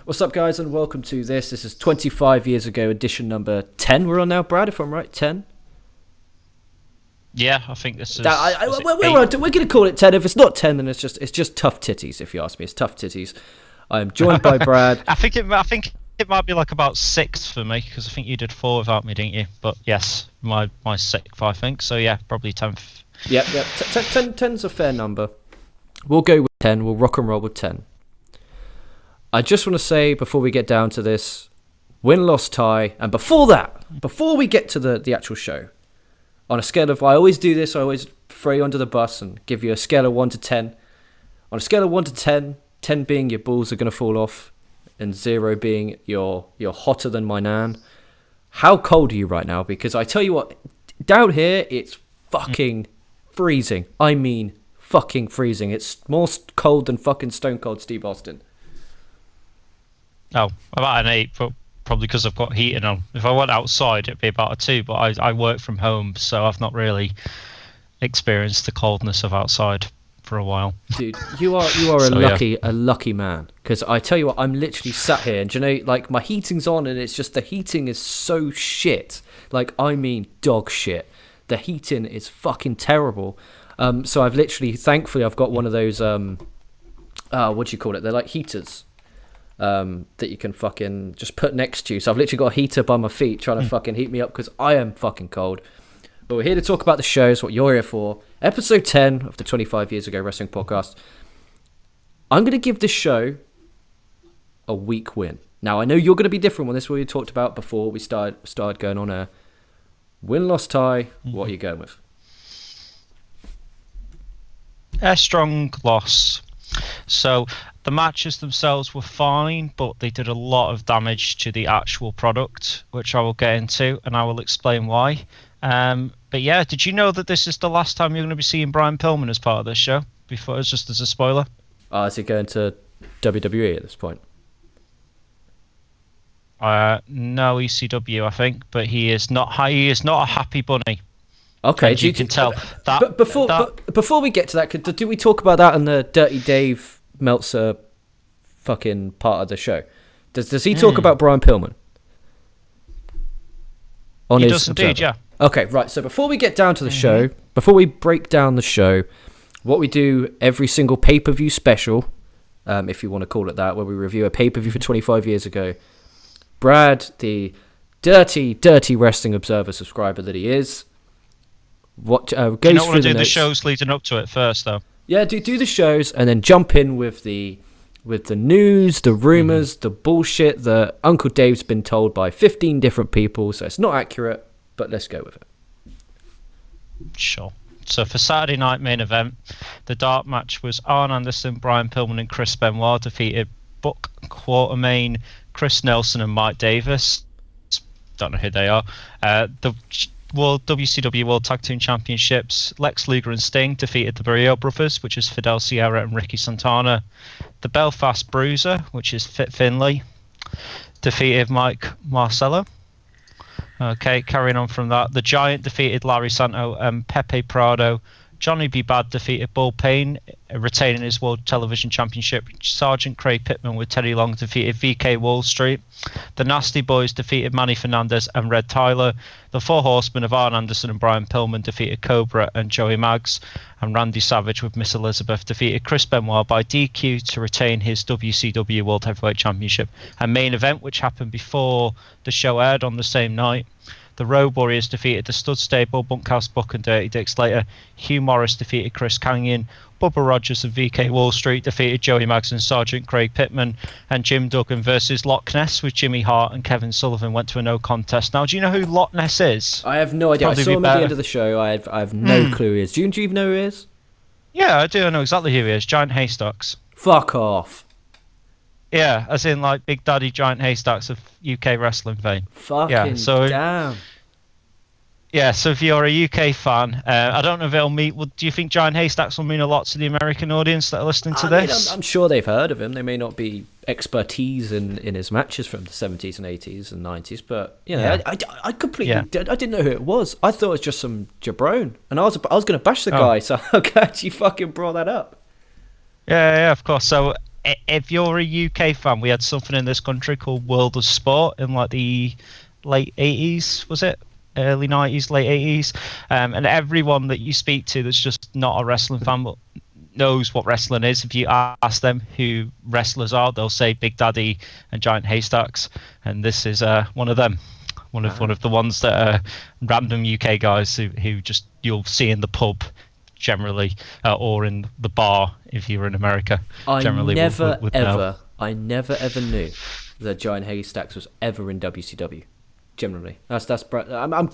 What's up, guys, and welcome to this. This is 25 years ago, edition number 10. We're on now, Brad, if I'm right, 10? Yeah, I think this is... we're going to call it 10. If it's not 10, then it's just tough titties, if you ask me. It's tough titties. I am joined by Brad. I think it might be like about 6 for me, because I think you did 4 without me, didn't you? But yes, my 6th, I think. So yeah, probably 10th. Yep. 10's a fair number. We'll go with 10. We'll rock and roll with 10. I just want to say, before we get down to this, win-loss tie, and before we get to the actual show, on a scale of, I always do this, I always throw you under the bus and give you a scale of 1 to 10. On a scale of 1 to 10, 10 being your balls are going to fall off, and 0 being you're hotter than my nan, how cold are you right now? Because I tell you what, down here, it's fucking freezing. I mean, fucking freezing. It's more cold than fucking Stone Cold Steve Austin. Oh, about an 8, but probably because I've got heating on. If I went outside, it'd be about a 2, but I work from home, so I've not really experienced the coldness of outside for a while. Dude, you are a lucky man. Because I tell you what, I'm literally sat here, and you know, like, my heating's on, and it's just the heating is so shit. Like, I mean, dog shit. The heating is fucking terrible. So I've literally, thankfully, I've got one of those, what do you call it? They're like heaters. That you can fucking just put next to you. So I've literally got a heater by my feet trying to fucking heat me up because I am fucking cold. But we're here to talk about the shows, what you're here for. Episode 10 of the 25 Years Ago Wrestling Podcast. I'm going to give this show a weak win. Now, I know you're going to be different when this is what we talked about before we started going on air. Win-loss tie, what are you going with? A strong loss. So the matches themselves were fine, but they did a lot of damage to the actual product, which I will get into, and I will explain why. But yeah, did you know that this is the last time you're going to be seeing Brian Pillman as part of this show? Before, just as a spoiler. Is he going to WWE at this point? No, ECW, I think, but he is not a happy bunny. Okay, you can tell that. But before we get to that, do we talk about that in the Dirty Dave Meltzer fucking part of the show? Does he talk about Brian Pillman? He does indeed, yeah. Okay, right. So before we get down to the show, before we break down the show, what we do every single pay-per-view special, if you want to call it that, where we review a pay-per-view for 25 years ago, Brad, the dirty wrestling observer subscriber that he is, goes you don't through want to do the the shows leading up to it first, though. Yeah, do the shows and then jump in with the news, the rumors, the bullshit that Uncle Dave's been told by 15 different people, so it's not accurate, but let's go with it. Sure. So for Saturday night main event, the dark match was Arn Anderson, Brian Pillman and Chris Benoit defeated Buck Quatermain, Chris Nelson and Mike Davis. Don't know who they are. The WCW World Tag Team Championships, Lex Luger and Sting defeated the Barrio Brothers, which is Fidel Sierra and Ricky Santana. The Belfast Bruiser, which is Fit Finlay, defeated Mike Marcello. Okay, carrying on from that, the Giant defeated Larry Santo and Pepe Prado. Johnny B. Bad defeated Bull Payne, retaining his World Television Championship. Sergeant Craig Pittman with Teddy Long defeated VK Wall Street. The Nasty Boys defeated Manny Fernandez and Red Tyler. The Four Horsemen of Arn Anderson and Brian Pillman defeated Cobra and Joey Maggs. And Randy Savage with Miss Elizabeth defeated Chris Benoit by DQ to retain his WCW World Heavyweight Championship. And main event, which happened before the show aired on the same night. The Road Warriors defeated the Stud Stable, Bunkhouse Buck and Dirty Dick Slater. Hugh Morris defeated Chris Kanyon. Bubba Rogers and VK Wall Street defeated Joey Maggs and Sergeant Craig Pittman. And Jim Duggan versus Loch Ness with Jimmy Hart and Kevin Sullivan went to a no contest. Now, do you know who Loch Ness is? I have no idea. Probably I saw him at the end of the show. I have no clue who he is. Do you even know who he is? Yeah, I do. I know exactly who he is. Giant Haystacks. Fuck off. Yeah, as in like Big Daddy Giant Haystacks of UK wrestling fame. Fucking damn. Yeah, so if you're a UK fan, I don't know if it'll mean... do you think Giant Haystacks will mean a lot to the American audience that are listening to this? I'm sure they've heard of him. They may not be expertise in his matches from the 70s and 80s and 90s, but you know, yeah. I completely I didn't know who it was. I thought it was just some jabron, and I was going to bash the guy. So I'm glad you fucking brought that up. Yeah, of course. So if you're a UK fan, we had something in this country called World of Sport in like the late 80s, was it? Early 90s, late 80s. And everyone that you speak to that's just not a wrestling fan but knows what wrestling is, if you ask them who wrestlers are, they'll say Big Daddy and Giant Haystacks. And this is one of them. One of the ones that are random UK guys who just you'll see in the pub generally, or in the bar if you're in America. I generally never would know. ever knew that Giant Haystacks was ever in WCW. Generally,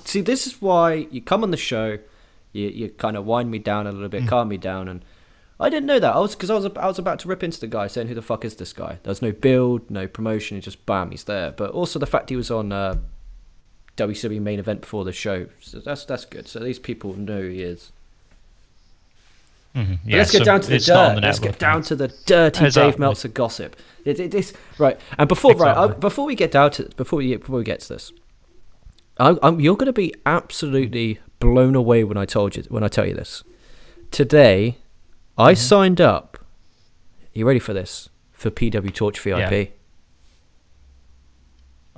see, this is why you come on the show, you kind of wind me down a little bit, calm me down, and I didn't know that. I was about to rip into the guy saying, who the fuck is this guy? There's no build, no promotion, just bam, he's there. But also the fact he was on WCW main event before the show, so that's good. So these people know who he is. Mm-hmm. Yeah, let's get down to the dirt. Let's get down to the dirty Dave Meltzer gossip. This right, and before we get down to before we get to this, you're going to be absolutely blown away when I tell you this. Today, I signed up. Are you ready for this? For PW Torch VIP. Yeah.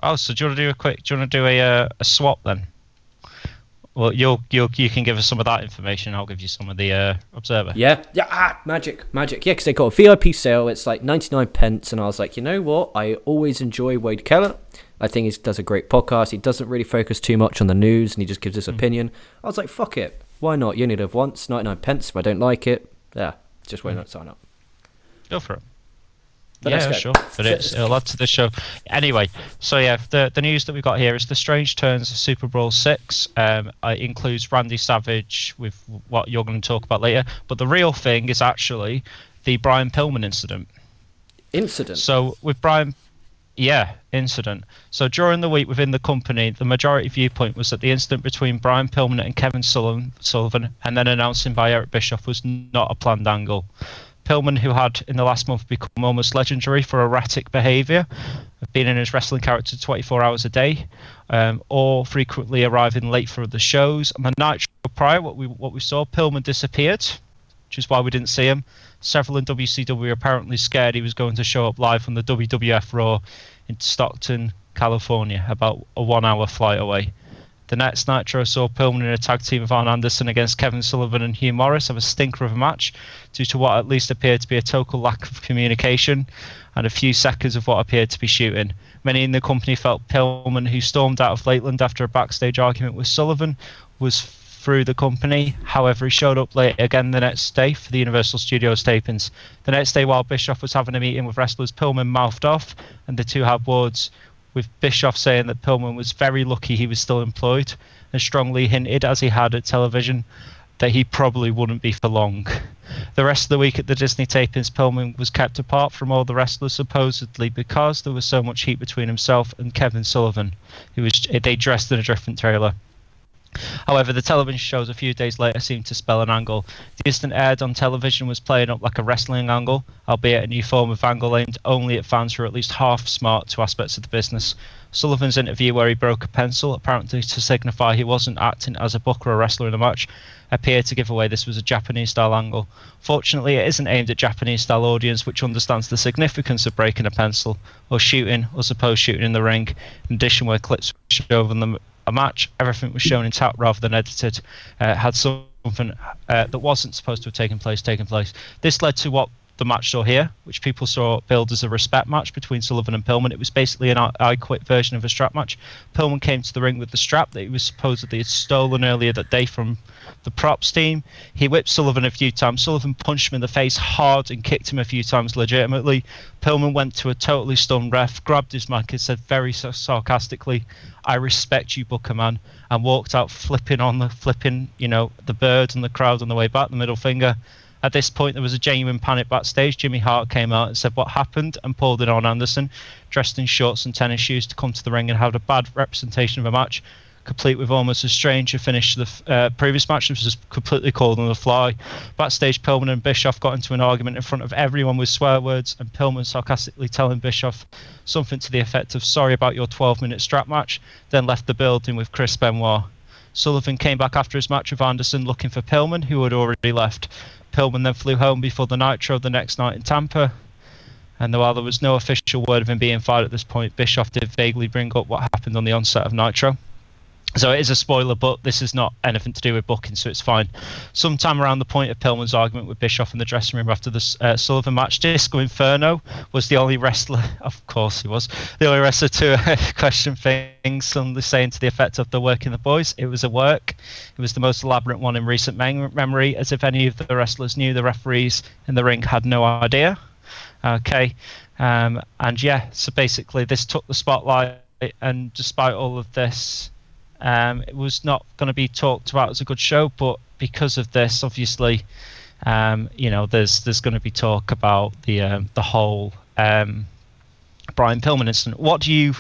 Oh, so do you want to do a swap then? Well, you can give us some of that information. I'll give you some of the Observer. Yeah. Magic. Yeah, because they got a VIP sale. It's like 99 pence, and I was like, you know what? I always enjoy Wade Keller. I think he does a great podcast. He doesn't really focus too much on the news, and he just gives his opinion. I was like, fuck it. Why not? You only live once. 99 pence. If I don't like it, just why not sign up? Go for it. But yeah, sure. But it'll add to the show. Anyway, so yeah, the news that we've got here is the strange turns of SuperBrawl 6. It includes Randy Savage with what you're going to talk about later. But the real thing is actually the Brian Pillman incident. So with Brian... Yeah, incident. So during the week within the company, the majority viewpoint was that the incident between Brian Pillman and Kevin Sullivan, and then announcing by Eric Bischoff, was not a planned angle. Pillman, who had in the last month become almost legendary for erratic behaviour, being in his wrestling character 24 hours a day, or frequently arriving late for the shows. And the Nitro prior, what we saw, Pillman disappeared, which is why we didn't see him. Several in WCW were apparently scared he was going to show up live on the WWF Raw in Stockton, California, about a 1-hour flight away. The next Nitro saw Pillman in a tag team with Arn Anderson against Kevin Sullivan and Hugh Morris have a stinker of a match due to what at least appeared to be a total lack of communication and a few seconds of what appeared to be shooting. Many in the company felt Pillman, who stormed out of Lakeland after a backstage argument with Sullivan, was through the company. However, he showed up late again the next day for the Universal Studios tapings. The next day, while Bischoff was having a meeting with wrestlers, Pillman mouthed off, and the two had words, with Bischoff saying that Pillman was very lucky he was still employed, and strongly hinted, as he had at television, that he probably wouldn't be for long. The rest of the week at the Disney tapings, Pillman was kept apart from all the wrestlers, supposedly because there was so much heat between himself and Kevin Sullivan, they dressed in a different trailer. However, the television shows a few days later seemed to spell an angle. The instant aired on television was playing up like a wrestling angle, albeit a new form of angle aimed only at fans who are at least half smart to aspects of the business. Sullivan's interview, where he broke a pencil, apparently to signify he wasn't acting as a booker or wrestler in the match, appeared to give away this was a Japanese-style angle. Fortunately, it isn't aimed at Japanese-style audience, which understands the significance of breaking a pencil, or shooting, or supposed shooting in the ring. In addition, where clips were shown a match, everything was shown intact rather than edited, had something that wasn't supposed to have taken place. This led to what the match saw here, which people saw billed as a respect match between Sullivan and Pillman. It was basically an I Quit version of a strap match. Pillman came to the ring with the strap that he was supposedly had stolen earlier that day from the props team. He whipped Sullivan a few times. Sullivan punched him in the face hard and kicked him a few times legitimately. Pillman went to a totally stunned ref, grabbed his mic and said very sarcastically, "I respect you, Booker man," and walked out flipping, the bird and the crowd on the way back, the middle finger. At this point, there was a genuine panic backstage. Jimmy Hart came out and said what happened and pulled in on Anderson, dressed in shorts and tennis shoes, to come to the ring and have a bad representation of a match, complete with almost a stranger finish to the previous match, which was completely called on the fly. Backstage, Pillman and Bischoff got into an argument in front of everyone with swear words, and Pillman sarcastically telling Bischoff something to the effect of "sorry about your 12-minute strap match," then left the building with Chris Benoit. Sullivan came back after his match with Anderson looking for Pillman, who had already left. Pillman then flew home before the Nitro the next night in Tampa. And while there was no official word of him being fired at this point, Bischoff did vaguely bring up what happened on the onset of Nitro. So it is a spoiler, but this is not anything to do with booking, so it's fine. Sometime around the point of Pillman's argument with Bischoff in the dressing room after the Sullivan match, Disco Inferno was the only wrestler, of course he was, the only wrestler to question things, suddenly saying to the effect of "they're working the boys." It was a work. It was the most elaborate one in recent memory, as if any of the wrestlers knew the referees in the ring had no idea. Okay. And yeah, so basically this took the spotlight, and despite all of this, it was not going to be talked about as a good show, but because of this, obviously, there's going to be talk about the whole Brian Pillman incident. What do you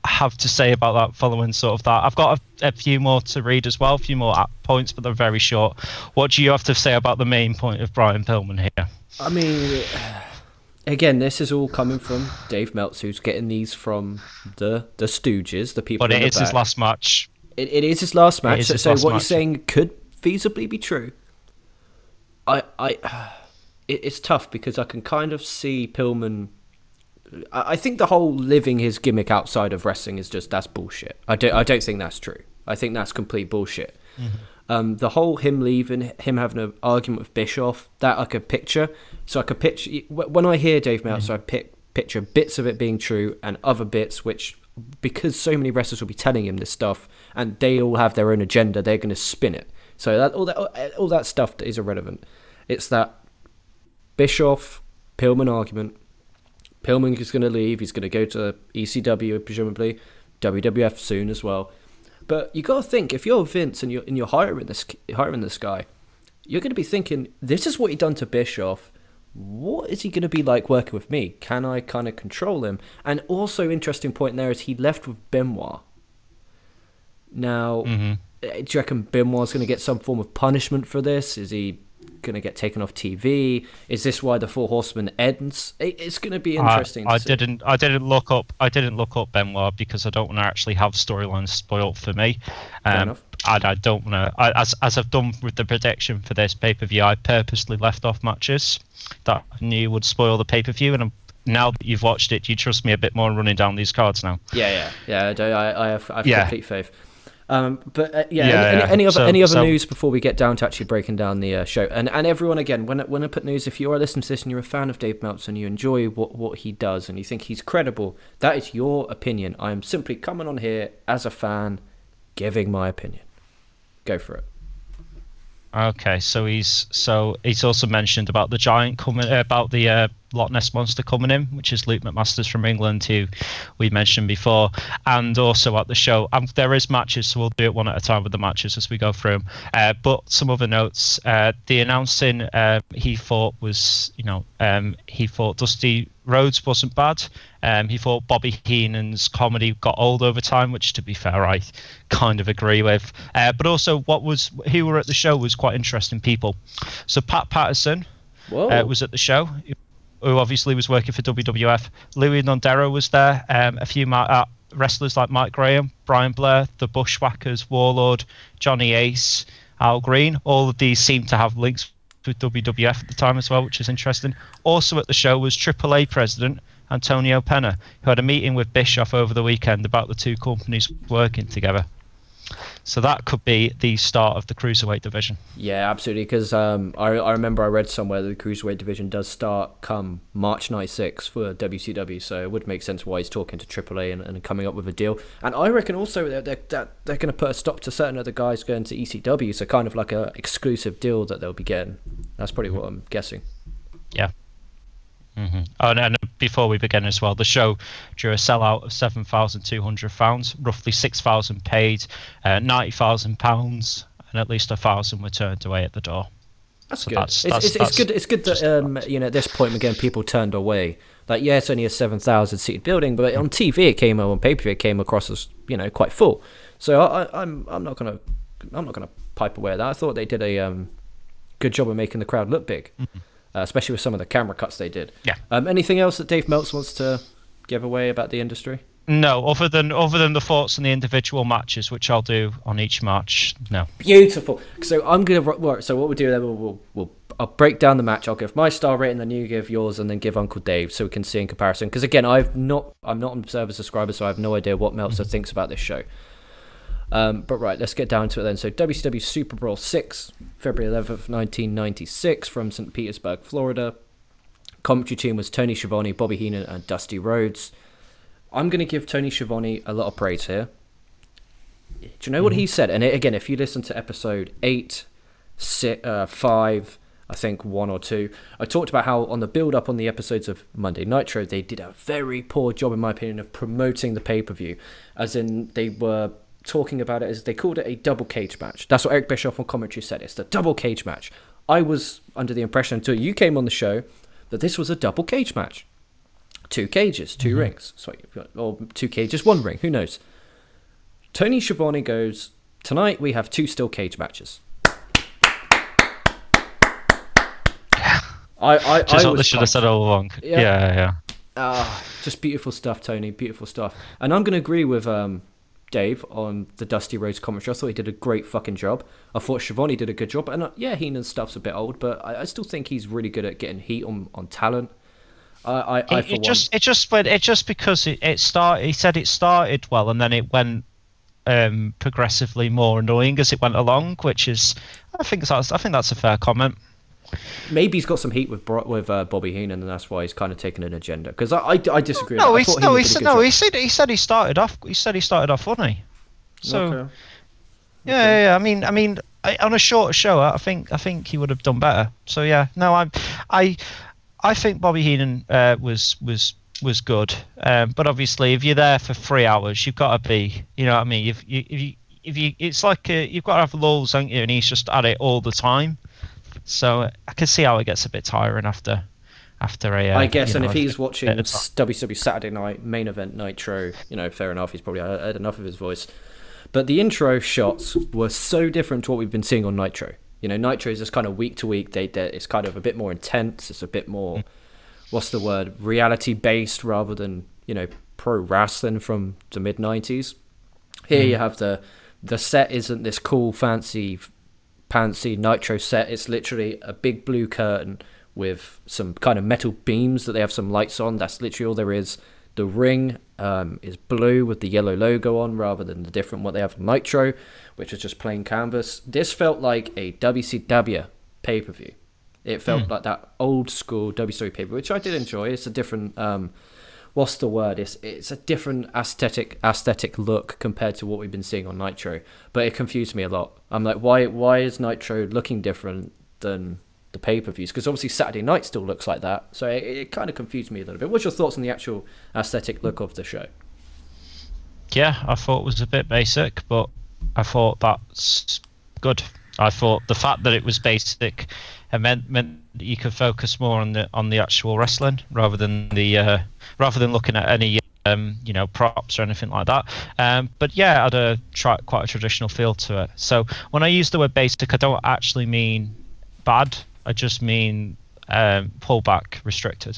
have to say about that following sort of that? I've got a few more to read as well, a few more points, but they're very short. What do you have to say about the main point of Brian Pillman here? I mean, again, this is all coming from Dave Meltzer, who's getting these from the Stooges, the people. But it is his last match. It is his last match. So what you're saying could feasibly be true. It's tough because I can kind of see Pillman. I think the whole living his gimmick outside of wrestling is that's bullshit. I don't think that's true. I think that's complete bullshit. Mm-hmm. The whole him leaving, him having an argument with Bischoff, that I could picture. So I could picture, when I hear Dave Meltzer, I picture bits of it being true and other bits which, because so many wrestlers will be telling him this stuff and they all have their own agenda, they're going to spin it. So all that stuff is irrelevant. It's that Bischoff Pillman argument. Pillman is going to leave. He's going to go to ECW, presumably WWF soon as well. But you got to think, if you're Vince and you're hiring this guy, you're going to be thinking, this is what he done to Bischoff. What is he going to be like working with me? Can I kind of control him? And also, interesting point there is he left with Benoit. Now, do you reckon Benoit's going to get some form of punishment for this? Is he going to get taken off TV? Is this why the Four Horsemen ends? It's going to be interesting. I didn't look up Benoit because I don't want to actually have storylines spoiled for me. Fair enough. I don't want to, as I've done with the prediction for this pay-per-view, I purposely left off matches that I knew would spoil the pay-per-view, and now that you've watched it, do you trust me a bit more in running down these cards now? Yeah. I have complete faith. Any other news before we get down to actually breaking down the show? And everyone, again, when I put news, if you are listening to this and you're a fan of Dave Meltzer and you enjoy what he does and you think he's credible, that is your opinion. I am simply coming on here as a fan, giving my opinion. Go for it. Okay, so he's also mentioned about the giant coming, about the Loch Ness monster coming in, which is Luke McMasters from England, who we mentioned before, and also at the show. There is matches, so we'll do it one at a time with the matches as we go through them. But some other notes: the announcing he thought Dusty Rhodes wasn't bad. He thought Bobby Heenan's comedy got old over time, which, to be fair, I kind of agree with. But also, who were at the show was quite interesting people. So Pat Patterson was at the show, who obviously was working for WWF. Louis Nondero was there. A few wrestlers like Mike Graham, Brian Blair, the Bushwhackers, Warlord, Johnny Ace, Al Green. All of these seem to have links with WWF at the time as well, which is interesting. Also at the show was AAA president Antonio Pena, who had a meeting with Bischoff over the weekend about the two companies working together. So that could be the start of the Cruiserweight division. Yeah, absolutely, because I remember I read somewhere that the Cruiserweight division does start come March 96 for WCW, so it would make sense why he's talking to AAA and coming up with a deal. And I reckon also that they're going to put a stop to certain other guys going to ECW, so kind of like a exclusive deal that they'll be getting. That's probably what I'm guessing. Yeah. Mm-hmm. Oh, and before we begin as well, the show drew a sellout of £7,200, roughly 6,000 paid, £90,000, and at least 1,000 were turned away at the door. That's good. It's good that at this point again people turned away. Like, yeah, it's only a 7,000 seated building, but on TV on pay-per-view it came across as quite full. So I'm not gonna pipe away at that. I thought they did a good job of making the crowd look big. Mm-hmm. Especially with some of the camera cuts they did. Yeah. Anything else that Dave Meltz wants to give away about the industry? No, other than the thoughts on the individual matches, which I'll do on each match. No. Beautiful. So I'm gonna. So what we'll do then, we'll I'll break down the match. I'll give my star rating, then you give yours, and then give Uncle Dave so we can see in comparison. Because again, I'm not an Observer subscriber, so I have no idea what Meltzer thinks about this show. But right, let's get down to it then. So WCW SuperBrawl 6, February 11th, 1996, from St. Petersburg, Florida. Commentary team was Tony Schiavone, Bobby Heenan, and Dusty Rhodes. I'm going to give Tony Schiavone a lot of praise here. Do you know what he said? And again, if you listen to episode 8, 5, I think 1 or 2, I talked about how on the build-up on the episodes of Monday Nitro, they did a very poor job, in my opinion, of promoting the pay-per-view. As in, they were talking about it as they called it a double cage match. That's what Eric Bischoff on commentary said. It's the double cage match. I was under the impression until you came on the show that this was a double cage match. 2 cages, 2 rings. Sorry, or 2 cages, 1 ring. Who knows? Tony Schiavone goes, tonight we have 2 steel cage matches. I just what they should have said all along. Yeah. Just beautiful stuff, Tony. Beautiful stuff. And I'm going to agree with Dave on the Dusty Rhodes commentary. I thought he did a great fucking job. I thought Schiavone did a good job. And Heenan's stuff's a bit old, but I still think he's really good at getting heat on talent. Because it started. He said it started well, and then it went progressively more annoying as it went along. Which is, I think that's a fair comment. Maybe he's got some heat with Bobby Heenan, and that's why he's kind of taken an agenda. Because I disagree. He said he started off. He said he started off funny. So okay. Yeah. I mean, on a shorter show, I think he would have done better. So yeah, no, I think Bobby Heenan was good. But obviously, if you're there for 3 hours, you've got to be. You know what I mean? If you, it's like you've got to have lulls, haven't you? And he's just at it all the time. So I can see how it gets a bit tiring after a. I guess, and if he's watching WCW Saturday Night Main Event Nitro, fair enough. He's probably had enough of his voice. But the intro shots were so different to what we've been seeing on Nitro. Nitro is just kind of week to week. It's kind of a bit more intense. It's a bit more, reality based rather than pro wrestling from the mid '90s. Here you have the set isn't this cool fancy Nitro set. It's literally a big blue curtain with some kind of metal beams that they have some lights on. That's literally all there is. The ring is blue with the yellow logo on rather than the different what they have on Nitro, which is just plain canvas. This felt like a WCW pay-per-view. It felt like that old school WCW pay-per-view, which I did enjoy. It's a different it's a different aesthetic look compared to what we've been seeing on Nitro, but it confused me a lot. I'm like, why is Nitro looking different than the pay-per-views? Because obviously Saturday Night still looks like that, so it kind of confused me a little bit. What's your thoughts on the actual aesthetic look of the show? Yeah, I thought it was a bit basic, but I thought that's good. I thought the fact that it was basic meant that you could focus more on the actual wrestling rather than looking at any props or anything like that. But yeah, it had quite a traditional feel to it. So when I use the word basic, I don't actually mean bad. I just mean pullback, restricted.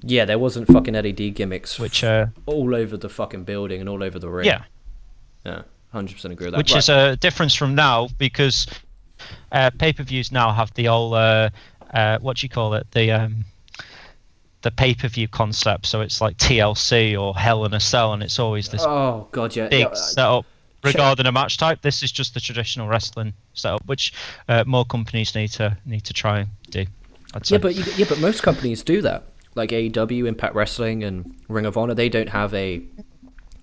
Yeah, there wasn't fucking LED gimmicks which all over the fucking building and all over the ring. Yeah, 100% agree with that. Which is a difference from now, because pay-per-views now have the old what do you call it, the pay-per-view concept. So it's like TLC or Hell in a Cell, and it's always this big setup regarding a match type. This is just the traditional wrestling setup, which more companies need to try and do, I'd say. But most companies do that, like AEW, Impact Wrestling, and Ring of Honor. They don't have a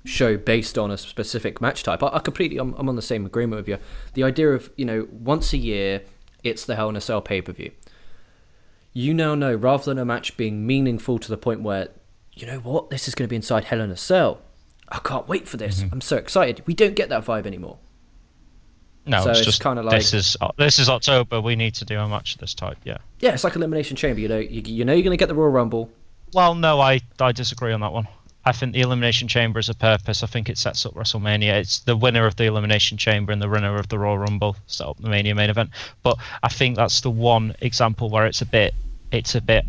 show based on a specific match type. I'm on the same agreement with you. The idea of once a year it's the Hell in a Cell pay-per-view. Now know, rather than a match being meaningful to the point where this is going to be inside Hell in a Cell, I can't wait for this. I'm so excited. We don't get that vibe anymore. No, so it's just kind of like this is October. We need to do a match of this type. Yeah, it's like Elimination Chamber. You're going to get the Royal Rumble. Well, no, I disagree on that one. I think the Elimination Chamber is a purpose. I think it sets up WrestleMania. It's the winner of the Elimination Chamber and the winner of the Royal Rumble set up the Mania main event. But I think that's the one example where it's a bit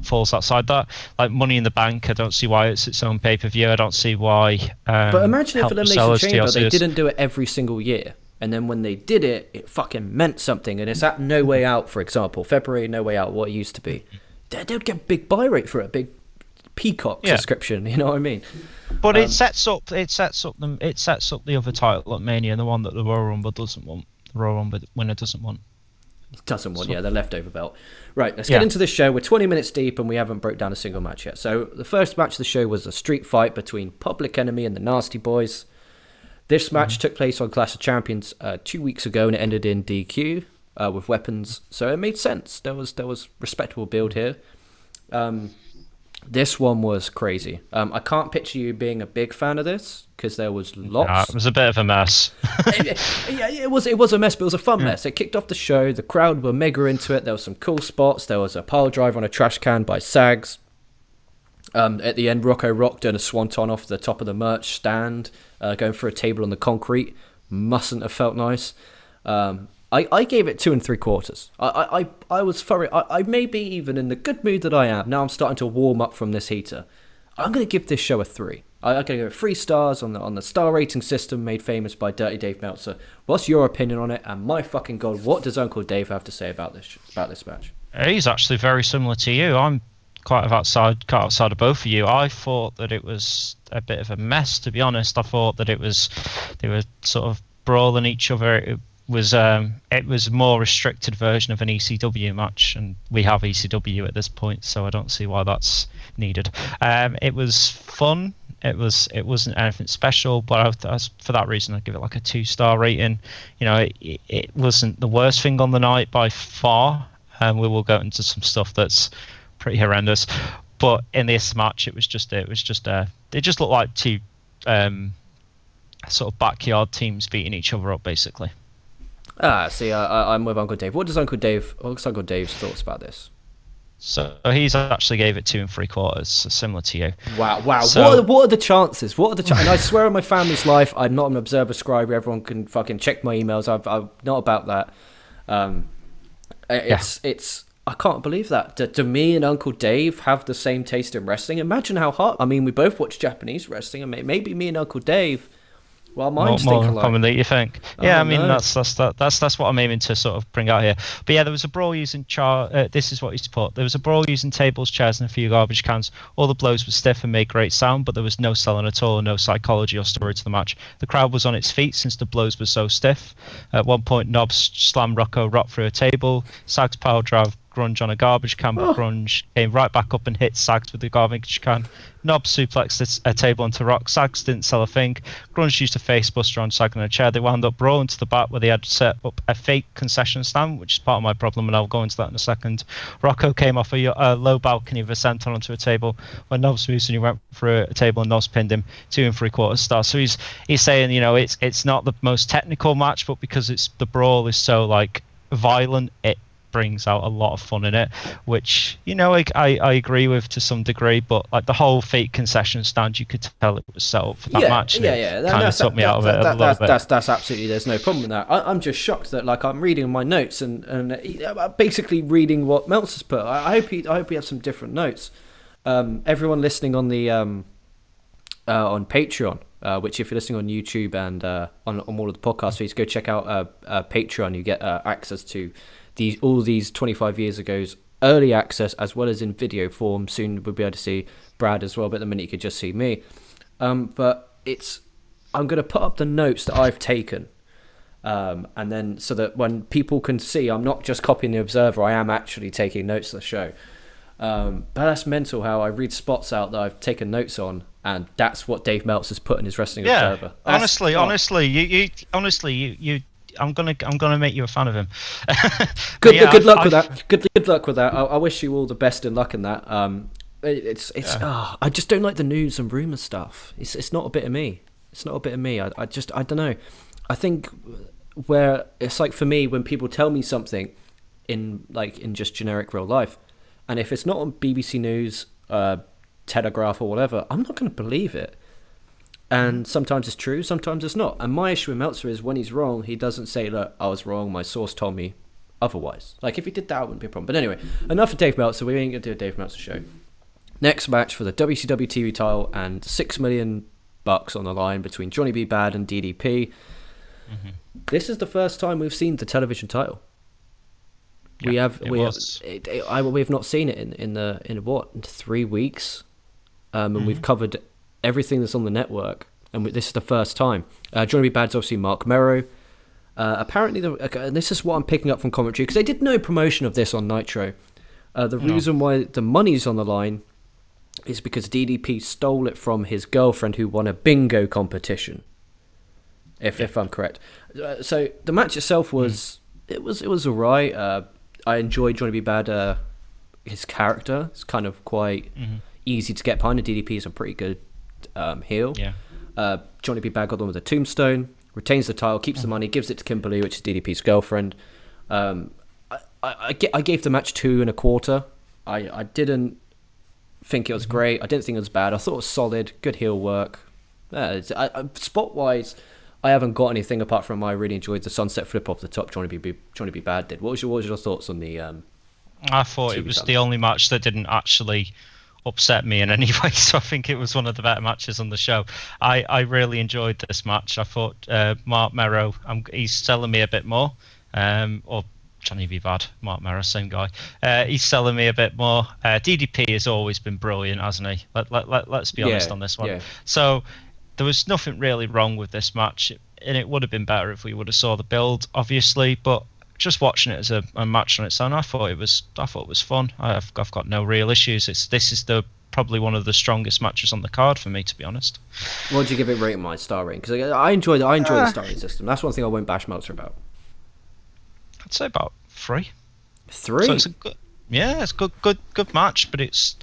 falls outside that. Like Money in the Bank, I don't see why it's its own pay-per-view. I don't see why. But imagine if Elimination Chamber they didn't do it every single year. And then when they did it, it fucking meant something. And it's at No Way Out, for example, February No Way Out, what it used to be. They'd get a big buy rate for it, a big Peacock subscription. You know what I mean? But it sets up the other title at Mania, the one that the Royal Rumble doesn't want. The Royal Rumble winner doesn't want. The leftover belt. Right, let's get into this show. We're 20 minutes deep and we haven't broke down a single match yet. So the first match of the show was a street fight between Public Enemy and the Nasty Boys. This match took place on Clash of Champions 2 weeks ago, and it ended in DQ with weapons. So it made sense. There was respectable build here. This one was crazy. I can't picture you being a big fan of this because there was lots. Nah, it was a bit of a mess. it was a mess, but it was a fun mess. It kicked off the show. The crowd were mega into it. There were some cool spots. There was a pile driver on a trash can by Sags. At the end, Rocco Rock doing a swanton off the top of the merch stand, going for a table on the concrete. Mustn't have felt nice. I gave it 2 3/4. I was thoroughly. I may be even in the good mood that I am. Now I'm starting to warm up from this heater. I'm going to give this show a 3. I'm going to give it 3 stars on the star rating system made famous by Dirty Dave Meltzer. What's your opinion on it? And my fucking God, what does Uncle Dave have to say about this match? He's actually very similar to you. I'm quite outside of both of you. I thought that it was a bit of a mess, to be honest. I thought that they were sort of brawling each other. It was a more restricted version of an ECW match, and we have ECW at this point, so I don't see why that's needed. It was fun. It wasn't anything special, but for that reason, I'd give it like a 2-star rating. You know, it wasn't the worst thing on the night by far, and we will go into some stuff that's pretty horrendous. But in this match, it just looked like two sort of backyard teams beating each other up, basically. See, I'm with Uncle Dave. What's Uncle Dave's thoughts about this? So he's actually gave it 2 3/4, similar to you. Wow. So, what are the chances? And I swear on my family's life, I'm not an Observer scribe. Everyone can fucking check my emails. I'm not about that. It's I can't believe that. Do me and Uncle Dave have the same taste in wrestling? Imagine how hard. I mean, we both watch Japanese wrestling, and maybe me and Uncle Dave. Well, mine's more thinking like, common than you think. Yeah, I mean that's what I'm aiming to sort of bring out here. But yeah, there was a brawl using this is what he's put. There was a brawl using tables, chairs, and a few garbage cans. All the blows were stiff and made great sound, but there was no selling at all, no psychology or story to the match. The crowd was on its feet since the blows were so stiff. At one point, Knobs slammed Rocco Rock through a table. Sags power drive Grunge on a garbage can, but Grunge came right back up and hit Sags with the garbage can. Knobs suplexed a table onto Rock. Sags didn't sell a thing. Grunge used a face buster on Sags in a chair. They wound up brawling to the back where they had set up a fake concession stand, which is part of my problem, and I'll go into that in a second. Rocco came off a low balcony with a senton onto a table when Knobs moved and he went through a table and Knobs pinned him 2 3/4 stars. So he's saying, you know, it's not the most technical match, but because the brawl is so like violent, it brings out a lot of fun in it, which, you know, I agree with to some degree, but like the whole fake concession stand, you could tell it was set up for that match. Yeah. Kind of took me out of it a little bit. That's absolutely, there's no problem with that. I'm just shocked that like I'm reading my notes and basically reading what Meltzer's put. I hope he has some different notes. Everyone listening on the on Patreon, which if you're listening on YouTube and on all of the podcast feeds, go check out Patreon. You get access to all these 25 years ago's early access, as well as in video form. Soon we'll be able to see Brad as well, but at the minute you could just see me. But I'm going to put up the notes that I've taken, and then so that when people can see, I'm not just copying the Observer, I am actually taking notes of the show. But that's mental how I read spots out that I've taken notes on, and that's what Dave Meltzer's put in his Wrestling Observer. Honestly, you I'm gonna make you a fan of him. Good luck with that. Good luck with that. I wish you all the best and luck in that. I just don't like the news and rumor stuff. It's not a bit of me. It's not a bit of me. I don't know. I think where it's like for me when people tell me something in just generic real life, and if it's not on BBC News, Telegraph or whatever, I'm not going to believe it. And sometimes it's true, sometimes it's not. And my issue with Meltzer is when he's wrong, he doesn't say, look, I was wrong, my source told me otherwise. Like, if he did that, it wouldn't be a problem. But anyway, enough of Dave Meltzer. We ain't going to do a Dave Meltzer show. Next match for the WCW TV title and $6 million on the line between Johnny B. Bad and DDP. This is the first time we've seen the television title. We have not seen it in 3 weeks, and we've covered everything that's on the network, and this is the first time. Johnny B. Bad's obviously Mark Merrow. Apparently, and this is what I'm picking up from commentary, because they did no promotion of this on Nitro. Reason why the money's on the line is because DDP stole it from his girlfriend who won a bingo competition. If I'm correct. So the match itself was it was alright. I enjoyed Johnny B. Bad. His character is kind of quite easy to get behind. And DDP is a pretty good heel. Yeah. Johnny B. Bad got on with a tombstone, retains the title, keeps the money, gives it to Kimberly, which is DDP's girlfriend. I gave the match 2 1/4. I didn't think it was great. I didn't think it was bad. I thought it was solid, good heel work. Spot wise, I haven't got anything apart from I really enjoyed the sunset flip off the top Johnny B. Bad did. What was your thoughts on the? I thought it was the only match that didn't actually upset me in any way. So I think it was one of the better matches on the show. I really enjoyed this match. I thought Mark Merrow, he's selling me a bit more. Or Johnny B. Bad, Mark Merrow, same guy. He's selling me a bit more. DDP has always been brilliant, hasn't he? Let's be honest on this one. Yeah. So there was nothing really wrong with this match, and it would have been better if we would have saw the build, obviously. But just watching it as a match on its own, I thought it was fun. I've got no real issues. This is probably one of the strongest matches on the card for me, to be honest. What would you give it rating, my star rating? Because I enjoy the star rating system. That's one thing I won't bash Meltzer about. I'd say about 3. 3? So it's a good match, but it's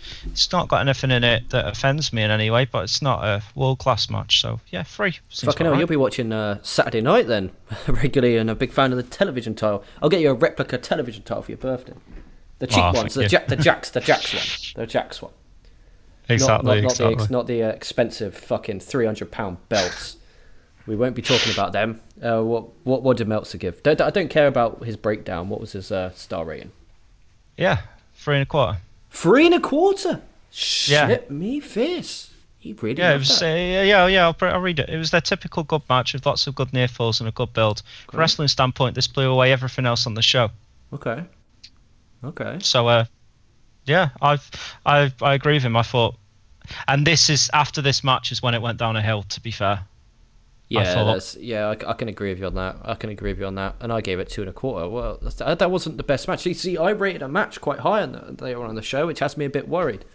not got anything in it that offends me in any way, but it's not a world-class match, so yeah, 3. Fucking hell, right. You'll be watching Saturday night then, regularly, and a big fan of the television title. I'll get you a replica television title for your birthday. The cheap ones, the Jack's one. Exactly, not the expensive fucking £300 belts. We won't be talking about them. What did Meltzer give? I don't care about his breakdown. What was his star rating? Yeah, 3 1/4. 3 1/4. Shit me face. He really it was. I'll read it. It was their typical good match with lots of good near falls and a good build. From a wrestling standpoint, this blew away everything else on the show. Okay. So, I agree with him. I thought, and this is after this match is when it went down a hill. To be fair. Yeah, I can agree with you on that. And I gave it 2 1/4. Well, that wasn't the best match. See, I rated a match quite high later on the show, which has me a bit worried.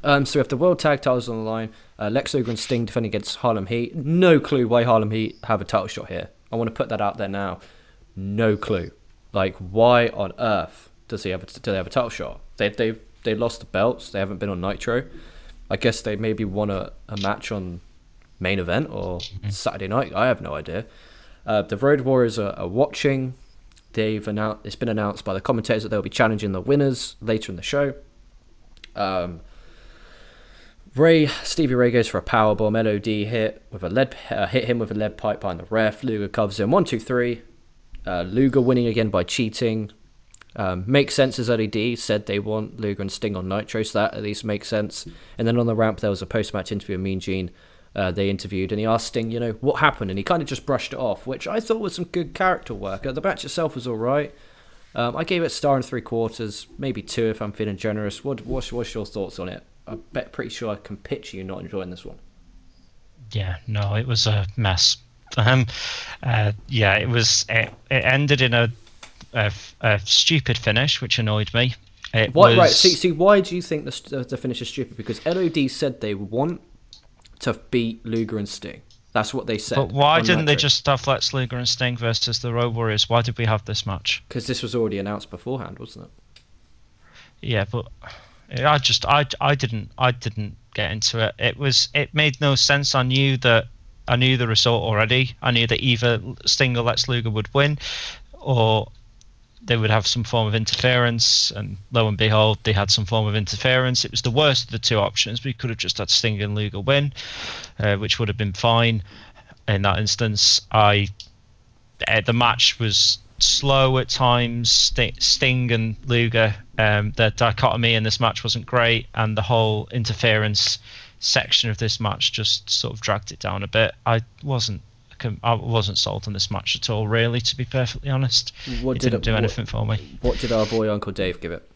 So we have the World Tag Titles on the line. Lex Luger and Sting defending against Harlem Heat. No clue why Harlem Heat have a title shot here. I want to put that out there now. No clue. Like, why on earth do they have a title shot? They lost the belts. They haven't been on Nitro. I guess they maybe won a match on main event or Saturday night. I have no idea. The Road Warriors are watching. It's been announced by the commentators that they'll be challenging the winners later in the show. Stevie Ray goes for a powerbomb. LOD hit him with a lead pipe behind the ref. Luger covers him 1, 2, 3. Luger winning again by cheating. Makes sense, as LOD said they want Luger and Sting on Nitro, so that at least makes sense. And then on the ramp there was a post-match interview with Mean Gene. They interviewed, and he asked Sting, what happened, and he kind of just brushed it off, which I thought was some good character work. The match itself was all right. I gave it a 1 3/4, maybe 2 if I'm feeling generous. What's your thoughts on it? I'm pretty sure I can picture you not enjoying this one. Yeah, no, it was a mess. It was. It ended in a stupid finish, which annoyed me. Right. See, why do you think the finish is stupid? Because LOD said they want to beat Luger and Sting. That's what they said. But why didn't they just have Lex Luger and Sting versus the Road Warriors? Why did we have this match? Because this was already announced beforehand, wasn't it? Yeah, but I didn't get into it. It made no sense. I knew the result already. I knew that either Sting or Lex Luger would win, or they would have some form of interference, and lo and behold, they had some form of interference. It was the worst of the two options. We could have just had Sting and Luger win, which would have been fine in that instance. The match was slow at times. Sting and Luger, the dichotomy in this match wasn't great, and the whole interference section of this match just sort of dragged it down a bit. I wasn't a I wasn't sold on this match at all, really, to be perfectly honest. It didn't do anything for me. What did our boy Uncle Dave give it?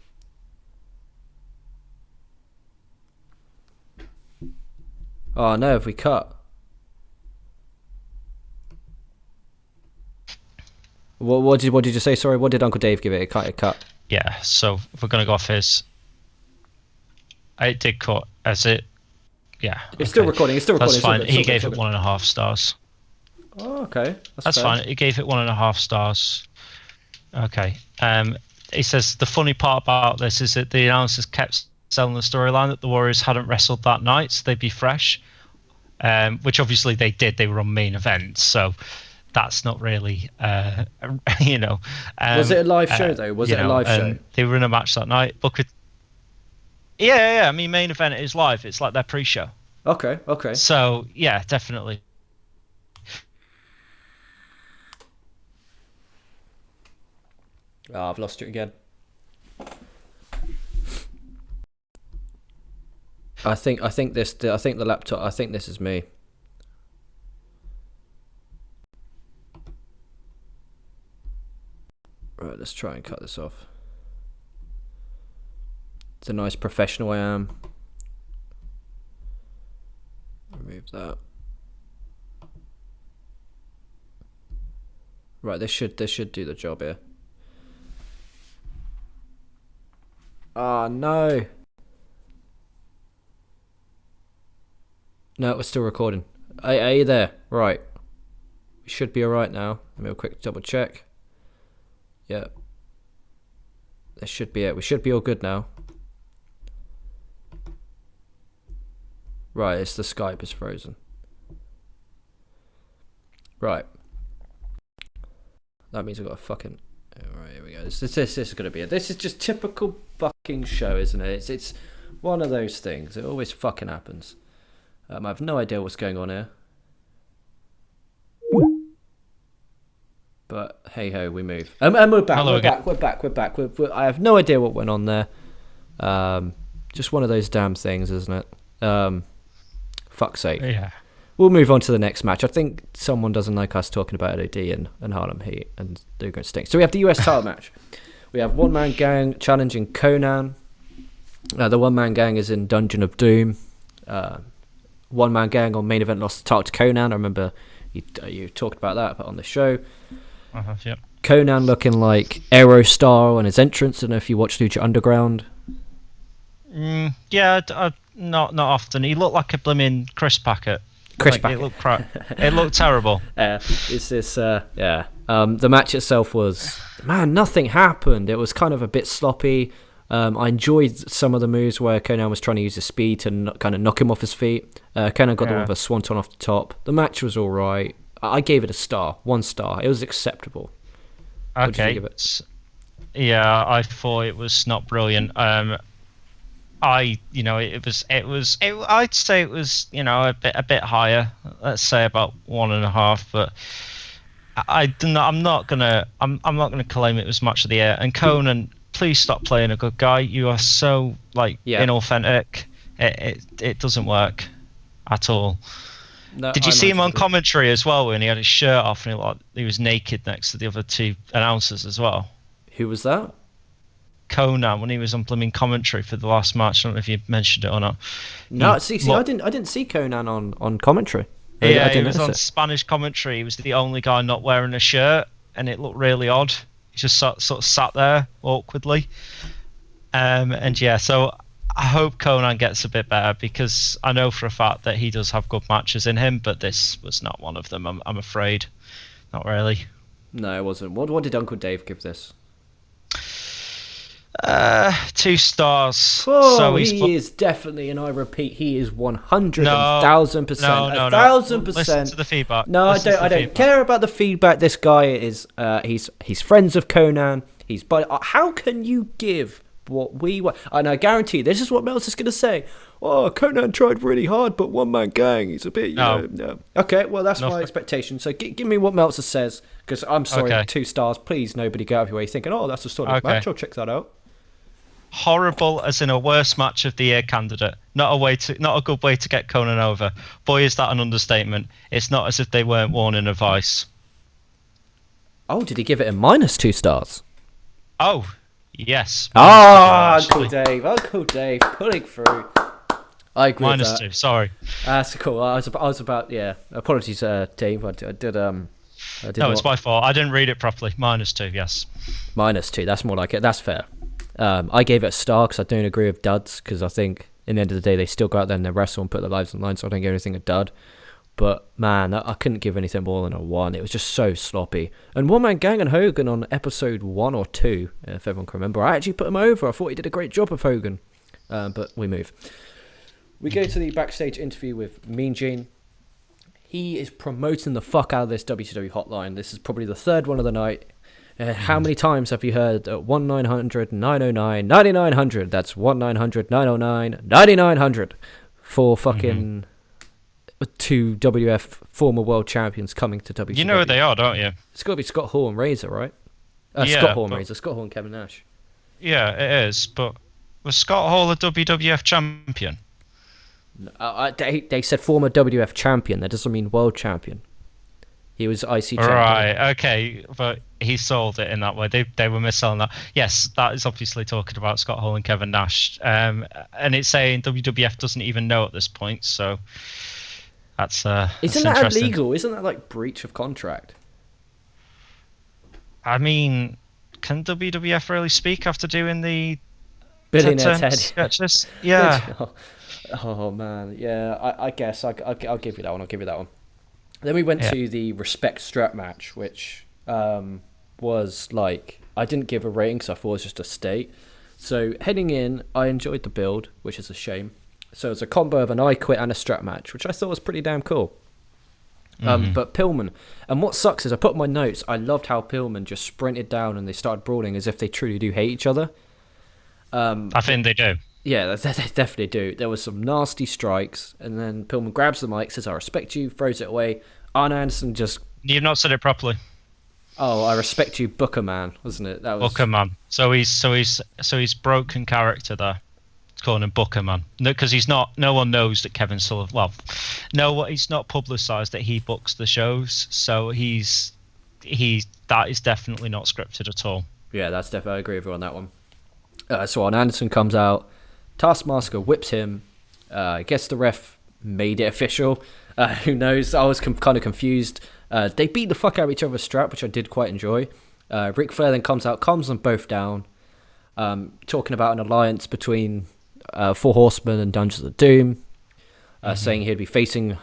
Oh no, have we cut? What did you say? Sorry, what did Uncle Dave give it? It cut. Yeah, so if we're going to go off his... It did cut, as it... Yeah. It's still recording, That's fine. He gave it 1.5 stars. Oh, okay. That's fine. He gave it 1.5 stars. Okay. He says, the funny part about this is that the announcers kept selling the storyline that the Warriors hadn't wrestled that night, so they'd be fresh. Which obviously they did. They were on main event, so... That's not really, you know. Was it a live show though? Was it a live show? They were in a match that night. Booker. Yeah. I mean, main event is live. It's like their pre-show. Okay. So yeah, definitely. Oh, I've lost it again. I think the laptop. I think this is me. Right, let's try and cut this off. It's a nice professional I am. Remove that. Right, this should do the job here. Ah, no. No, we're still recording. Are you there? Right. We should be alright now. Let me have a quick double check. Yeah. This should be it. We should be all good now. Right, it's the Skype is frozen. Right. That means I've got a fucking... Alright, here we go. This is going to be it. This is just typical fucking show, isn't it? It's one of those things. It always fucking happens. I have no idea what's going on here. But hey ho, we move. And we're back. Hello We're back. I have no idea what went on there. Just one of those damn things, isn't it? Fuck's sake. Yeah. We'll move on to the next match. I think someone doesn't like us talking about LOD and Harlem Heat and Luger and Sting. So we have the US title match. We have One Man Gang challenging Conan. The One Man Gang is in Dungeon of Doom. One Man Gang on main event lost the title to Conan. I remember you talked about that on the show. Yep. Conan looking like Aerostar on his entrance. I don't know if you watched Lucha Underground. Yeah, not often. He looked like a blooming crisp packet. Packet. It looked crap. It looked terrible. The match itself was, man, nothing happened. It was kind of a bit sloppy. I enjoyed some of the moves where Conan was trying to use his speed to kind of knock him off his feet. Conan got the one with a swanton off the top. The match was all right. I gave it a star, 1 star. It was acceptable. Okay. What did you give it? Yeah, I thought it was not brilliant. I'd say it was, a bit higher. Let's say about 1.5. But I'm not gonna claim it was match of the year. And Conan, please stop playing a good guy. You are so inauthentic. It doesn't work at all. No, did you see him on commentary as well when he had his shirt off and he was naked next to the other 2 announcers as well? Who was that? Conan, when he was on blooming commentary for the last match. I don't know if you mentioned it or not. No, I didn't see Conan on commentary. Yeah, he was on Spanish commentary. He was the only guy not wearing a shirt, and it looked really odd. He just sort of sat there awkwardly. So I hope Conan gets a bit better, because I know for a fact that he does have good matches in him, but this was not one of them, I'm afraid. Not really. No, it wasn't. What did Uncle Dave give this? 2 stars. Oh, so he is definitely, and I repeat, he is 100,000%. No. 1,000%. Listen to the feedback. No, I don't care about the feedback. This guy is, he's friends of Conan. But how can you give what we were? And I guarantee this is what Meltzer's going to say. Oh, Conan tried really hard, but One Man Gang, he's a bit, you know. No. Okay, well, that's my expectation. So give me what Meltzer says, because I'm sorry, 2 stars. Please, nobody go out of your way thinking, oh, that's a solid match. I'll check that out. Horrible, as in a worst match of the year candidate. Not a good way to get Conan over. Boy, is that an understatement. It's not as if they weren't warning advice. Oh, did he give it a -2 stars? Oh, yes. Uncle Dave, pulling through. I agree with that. -2, sorry. That's cool. I was about, yeah. Apologies, Dave. I did. No, it's my fault. I didn't read it properly. -2, yes. -2. That's more like it. That's fair. I gave it a star because I don't agree with duds, because I think in the end of the day they still go out there and they wrestle and put their lives on the line, so I don't give anything a dud. But man, I couldn't give anything more than a 1. It was just so sloppy. And One Man Gang and Hogan on episode 1 or 2, if everyone can remember, I actually put him over. I thought he did a great job of Hogan. But we move. We go to the backstage interview with Mean Gene. He is promoting the fuck out of this WCW hotline. This is probably the third one of the night. How many times have you heard 1-900-909-9900? That's 1-900-909-9900 for fucking 2 WF former world champions coming to WCW. You know who they are, don't you? It's got to be Scott Hall and Razor, right? Yeah, Scott Hall and Razor. Scott Hall and Kevin Nash. Yeah, it is. But was Scott Hall a WWF champion? They said former WF champion. That doesn't mean world champion. He was IC champion. Right, okay, but he sold it in that way. They were misselling that. Yes, that is obviously talking about Scott Hall and Kevin Nash. And it's saying WWF doesn't even know at this point, so that's Isn't that illegal? Isn't that like breach of contract? I mean, can WWF really speak after doing the Billionaire Ted sketches? Yeah. Oh man, yeah. I guess I'll give you that one. I'll give you that one. Then we went to the respect strap match, which was like, I didn't give a rating because I thought it was just a state. So heading in, I enjoyed the build, which is a shame. So it's a combo of an I Quit and a strap match, which I thought was pretty damn cool. But Pillman, and what sucks is I put in my notes, I loved how Pillman just sprinted down and they started brawling as if they truly do hate each other. I think they do. Yeah, they definitely do. There was some nasty strikes, and then Pillman grabs the mic, says, "I respect you," throws it away. Arn Anderson just... You've not said it properly. Oh, I respect you, Booker Man, wasn't it? That was Booker Man. So he's broken character there. It's calling him Booker Man. No, because he's not. No one knows that Kevin Sullivan. Well, no, he's not publicised that he books the shows. So that is definitely not scripted at all. Yeah, that's definitely. I agree with you on that one. So Arn Anderson comes out. Taskmaster whips him. I guess the ref made it official. Who knows? I was kind of confused. They beat the fuck out of each other's strap, which I did quite enjoy. Ric Flair then comes out, calms them both down, talking about an alliance between 4 Horsemen and Dungeons of Doom, saying he'd be facing,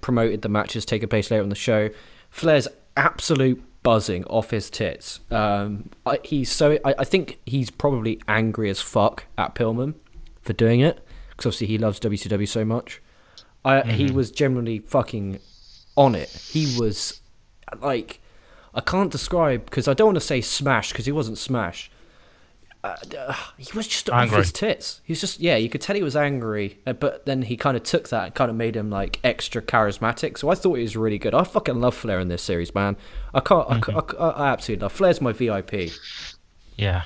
promoted the matches taking place later on the show. Flair's absolute buzzing off his tits. I think he's probably angry as fuck at Pillman for doing it, because obviously he loves WCW so much. He was generally fucking on it. He was like, I can't describe, because I don't want to say smashed, because he wasn't smashed. He was just angry. Off his tits. He was just, you could tell he was angry, but then he kind of took that and kind of made him like extra charismatic. So I thought he was really good. I fucking love Flair in this series, man. I absolutely love Flair's my VIP. Yeah.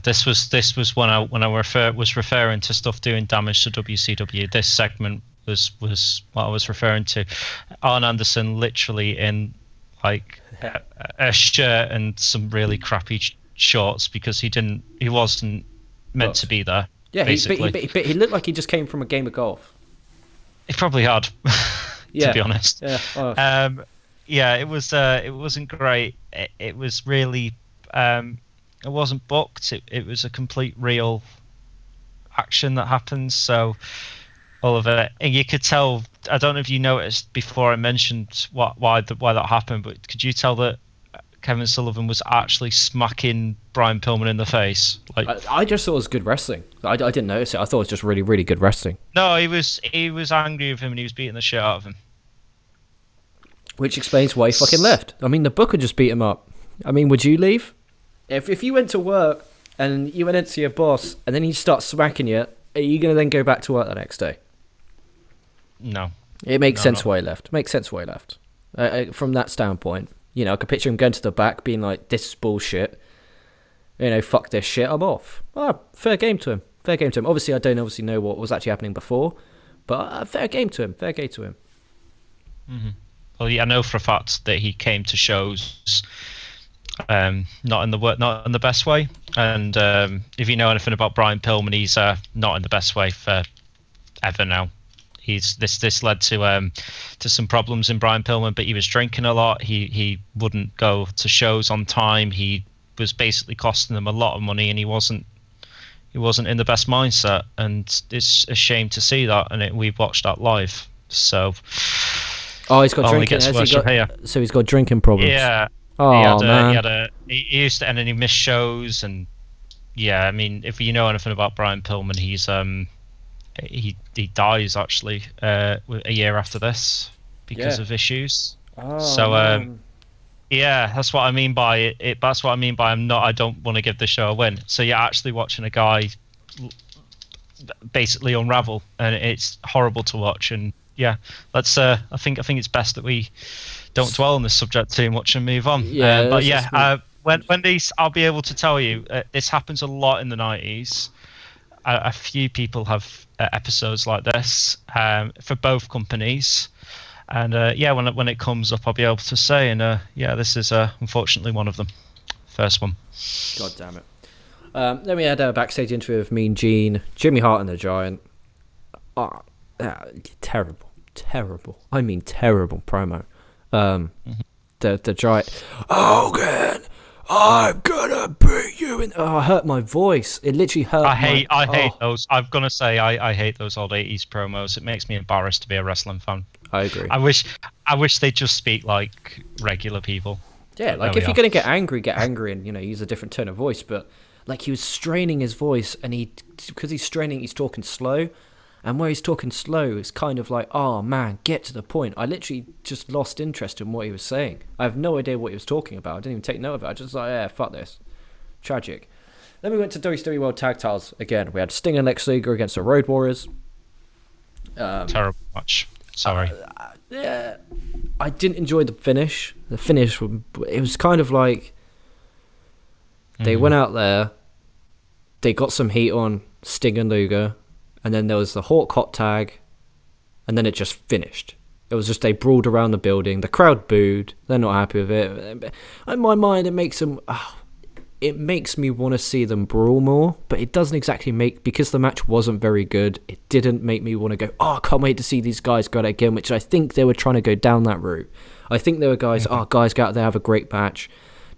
This was when I was referring to stuff doing damage to WCW. This segment was what I was referring to. Arn Anderson literally in like a shirt and some really crappy shorts because he wasn't meant to be there. Yeah, he looked like he just came from a game of golf. He probably had, to be honest. Yeah. It wasn't great. It was really, it wasn't booked. It was a complete real action that happens. So all of it, and you could tell. I don't know if you noticed before I mentioned why that happened, but could you tell that Kevin Sullivan was actually smacking Brian Pillman in the face? Like, I just thought it was good wrestling. I didn't notice it. I thought it was just really, really good wrestling. No, he was angry with him and he was beating the shit out of him. Which explains why he fucking left. I mean, the Booker just beat him up. I mean, would you leave? If you went to work and you went into your boss and then he starts smacking you, are you going to then go back to work the next day? No. It makes sense why he left. From that standpoint. I could picture him going to the back being like, this is bullshit. fuck this shit, I'm off. Fair game to him. Fair game to him. Obviously, I don't know what was actually happening before, but fair game to him. Fair game to him. Mm-hmm. Well, yeah, I know for a fact that he came to shows not in the best way. And if you know anything about Brian Pillman, he's not in the best way for ever now. This led to some problems in Brian Pillman, but he was drinking a lot. He wouldn't go to shows on time. He was basically costing them a lot of money, and he wasn't in the best mindset. And it's a shame to see that. And we've watched that live. So he's got drinking. So he's got drinking problems. Yeah. Oh man. He used to, and then he missed shows, and yeah. I mean, if you know anything about Brian Pillman, he's he dies actually a year after this because of issues. Yeah, that's what I mean by it. That's what I mean by I don't want to give the show a win. So you're actually watching a guy basically unravel, and it's horrible to watch. And yeah, let's. I think it's best that we don't dwell on this subject too much and move on. Yeah, but yeah, when these, I'll be able to tell you, this happens a lot in the 90s. A few people have episodes like this for both companies. And when it comes up, I'll be able to say. And this is unfortunately one of them. First one. God damn it. Then we had a backstage interview with Mean Gene, Jimmy Hart and the Giant. Terrible. I mean, terrible promo. The Giant. Hogan, I'm gonna beat you in. I hurt my voice. It literally hurt. I hate those. I'm gonna say I hate those old 80s promos. It makes me embarrassed to be a wrestling fan. I agree. I wish they just speak like regular people. Yeah, like if you're gonna get angry and use a different tone of voice. But like he was straining his voice, and because he's straining, he's talking slow, and where he's talking slow, it's kind of like, oh man, get to the point. I literally just lost interest in what he was saying. I have no idea what he was talking about. I didn't even take note of it. I just like, yeah, fuck this, tragic. Then we went to WCW World Tag Titles again. We had Sting and Lex Luger against the Road Warriors. Terrible match. Sorry. Yeah, I didn't enjoy the finish. The finish, it was kind of like they went out there, they got some heat on Sting and Luger, and then there was the Hawk hot tag, and then it just finished. It was just they brawled around the building. The crowd booed. They're not happy with it. In my mind, it makes them. It makes me want to see them brawl more, but it doesn't exactly because the match wasn't very good, it didn't make me want to go, I can't wait to see these guys go at it again, which I think they were trying to go down that route. I think there were guys, guys go out there, have a great match,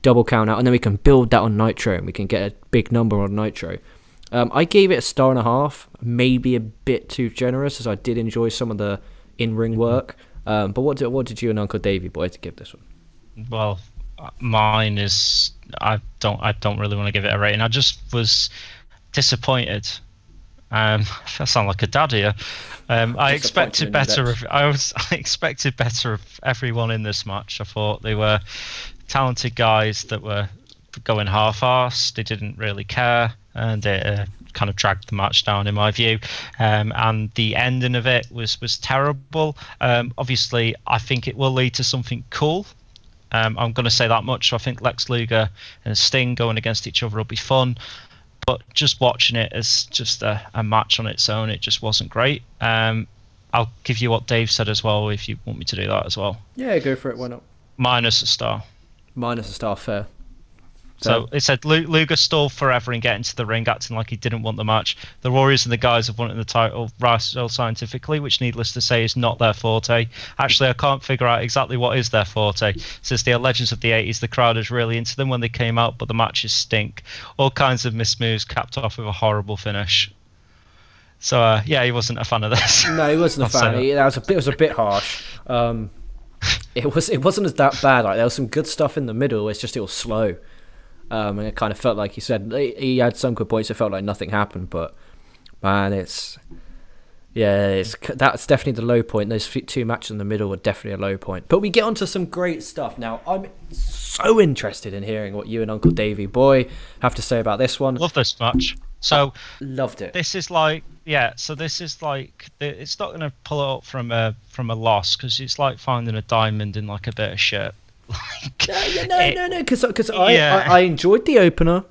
double count out, and then we can build that on Nitro, and we can get a big number on Nitro. I gave it a 1.5 stars, maybe a bit too generous, as I did enjoy some of the in-ring work. But what did you and Uncle Davey boy to give this one? Well, mine is I don't really want to give it a rating. I just was disappointed. I sound like a dad here. I expected better. I expected better of everyone in this match. I thought they were talented guys that were going half-assed. They didn't really care, and it kind of dragged the match down in my view. And the ending of it was terrible. Obviously, I think it will lead to something cool. I'm going to say that much. I think Lex Luger and Sting going against each other will be fun. But just watching it as just a match on its own, it just wasn't great. I'll give you what Dave said as well, if you want me to do that as well. Yeah, go for it. Why not? -1 star. -1 star, fair. So it said Luger stalled forever in getting to the ring, acting like he didn't want the match. The Warriors and the guys have wanted the title wrestled scientifically, which needless to say is not their forte. Actually, I can't figure out exactly what is their forte. Since they are legends of the 80s, the crowd is really into them when they came out, but the matches stink. All kinds of missed moves capped off with a horrible finish. So he wasn't a fan of this. No, he wasn't a fan. It was a bit harsh. It wasn't as that bad. Like there was some good stuff in the middle. It's just it was slow. And it kind of felt like he said he had some good points. It felt like nothing happened, but man, that's definitely the low point. Those two matches in the middle were definitely a low point. But we get onto some great stuff now. I'm so interested in hearing what you and Uncle Davey boy have to say about this one. Love this match. So loved it. This is like it's not going to pull it up from a loss, because it's like finding a diamond in like a bit of shit. No, because I enjoyed the opener.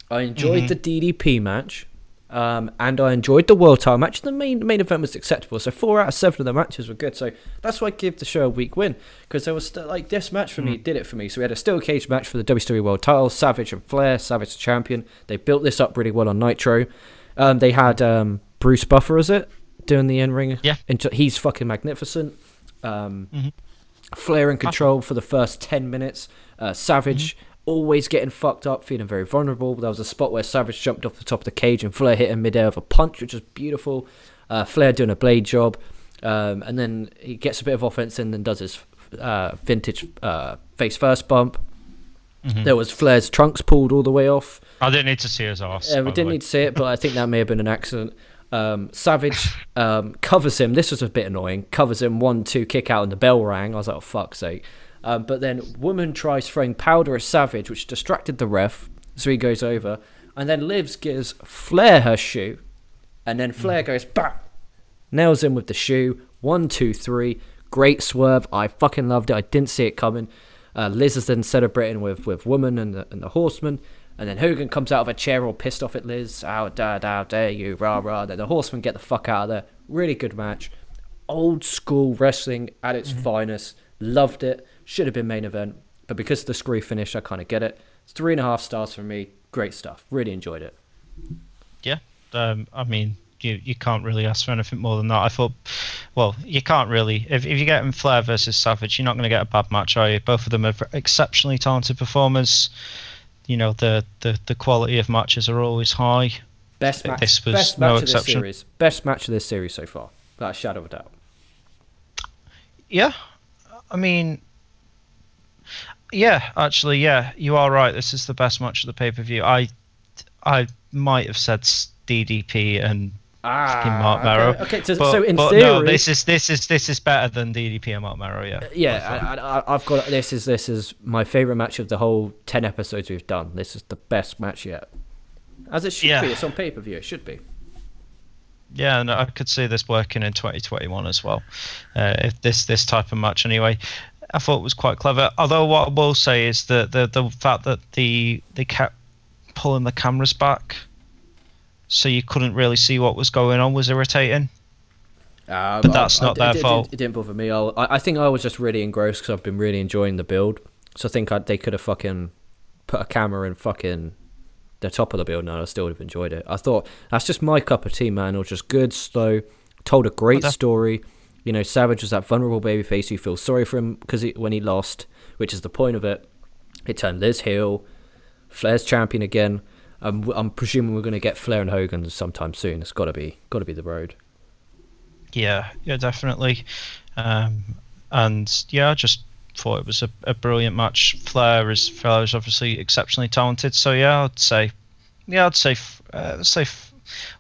I enjoyed the DDP match. And I enjoyed the world title match. The main event was acceptable. So 4 out of 7 of the matches were good. So that's why I give the show a weak win. Because there was this match for me did it for me. So we had a steel cage match for the WCW world title. Savage and Flair. Savage the champion. They built this up really well on Nitro. They had Bruce Buffer, is it? Doing the in-ring. Yeah. He's fucking magnificent. Flair in control for the first 10 minutes. Savage... always getting fucked up, feeling very vulnerable. There was a spot where Savage jumped off the top of the cage and Flair hit him midair with a punch, which was beautiful. Flair doing a blade job. And then he gets a bit of offense in and does his vintage face first bump. There was Flair's trunks pulled all the way off. I didn't need to see his arse. We didn't need to see it, but I think that may have been an accident. Savage covers him. This was a bit annoying. Covers him 1-2 kick out and the bell rang. I was like, oh, fuck's sake. But then Woman tries throwing powder at Savage, which distracted the ref, so he goes over. And then Livs gives Flair her shoe, and then Flair goes, bam! Nails him with the shoe. 1, 2, 3. Great swerve. I fucking loved it. I didn't see it coming. Liz is then celebrating with Woman and the Horseman. And then Hogan comes out of a chair all pissed off at Liz. How dare you, rah, rah. Then the Horsemen get the fuck out of there. Really good match. Old school wrestling at its finest. Loved it. Should have been main event, but because of the screw finish, I kind of get it. It's 3.5 stars for me. Great stuff. Really enjoyed it. Yeah, I mean, you can't really ask for anything more than that. I thought, well, you can't really. If you're getting Flair versus Savage, you're not going to get a bad match, are you? Both of them are exceptionally talented performers. You know, the quality of matches are always high. Best match. This was best no match exception. Of this series. Best match of this series so far, without a shadow of a doubt. Yeah, I mean. Yeah, actually, yeah, you are right. This is the best match of the pay-per-view. I might have said DDP and Mark Merrow. Okay. So in theory, no, this is better than DDP and Mark Merrow. Yeah. Yeah, I've got this is my favorite match of the whole 10 episodes we've done. This is the best match yet, as it should be. It's on pay-per-view. It should be. Yeah, and I could see this working in 2021 as well. If this type of match, anyway. I thought it was quite clever. Although what I will say is that the fact that they kept pulling the cameras back, so you couldn't really see what was going on, was irritating. But that's not their fault. It didn't bother me. I think I was just really engrossed because I've been really enjoying the build. So I think they could have fucking put a camera in fucking the top of the build and I still would have enjoyed it. I thought, that's just my cup of tea, man. It was just good, slow, told a great story. You know, Savage was that vulnerable babyface who feels sorry for him because when he lost, which is the point of it. It turned Liz heel. Flair's champion again. I'm presuming we're going to get Flair and Hogan sometime soon. It's got to be the road. Yeah, definitely. And yeah, I just thought it was a brilliant match. Flair is obviously exceptionally talented. So yeah, I'd say.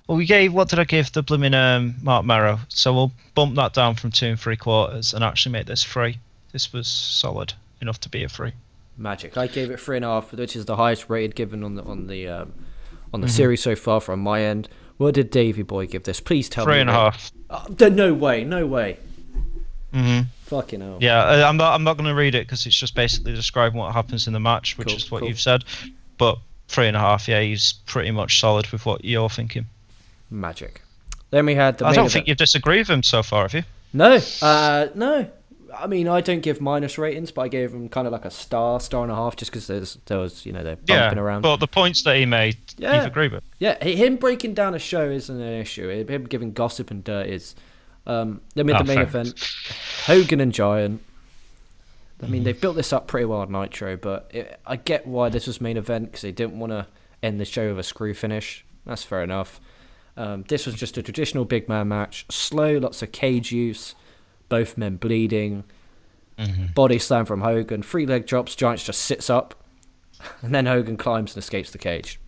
Well, what did I give the blooming Mark Merrow? So we'll bump that down from 2 3/4 and actually make this 3. This was solid enough to be a 3. Magic. I gave it 3.5, which is the highest rated given on the series so far from my end. What did Davey Boy give this? Please tell me. 3.5. No way. Fucking hell. Yeah, I'm not going to read it because it's just basically describing what happens in the match, which is what you've said. But 3.5. Yeah, he's pretty much solid with what you're thinking. Magic. Then we had the. I don't think you've disagreed with him so far, have you? No. No. I mean, I don't give minus ratings, but I gave him kind of like a star and a half, just because there was, they're bumping around. But the points that he made, you've agreed with. Yeah, him breaking down a show isn't an issue. Him giving gossip and dirt is. Then we had the main event, Hogan and Giant. I mean, they've built this up pretty well on Nitro, but I get why this was main event, because they didn't want to end the show with a screw finish. That's fair enough. This was just a traditional big man match. Slow, lots of cage use. Both men bleeding. Body slam from Hogan. 3 leg drops. Giant just sits up. And then Hogan climbs and escapes the cage.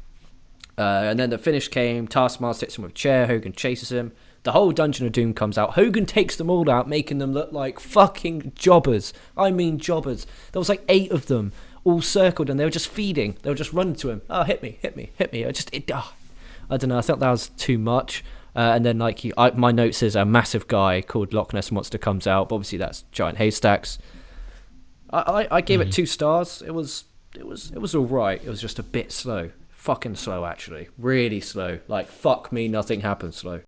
And then the finish came. Taskmaster hits him with a chair. Hogan chases him. The whole Dungeon of Doom comes out. Hogan takes them all out, making them look like fucking jobbers. I mean jobbers. There was like 8 of them, all circled, and they were just feeding. They were just running to him. Oh, hit me. I don't know. I thought that was too much. And then, my notes is a massive guy called Loch Ness Monster comes out. But obviously, that's Giant Haystacks. I gave it 2 stars. It was all right. It was just a bit slow. fucking slow, actually. Really slow. Like, fuck me, nothing happens slow.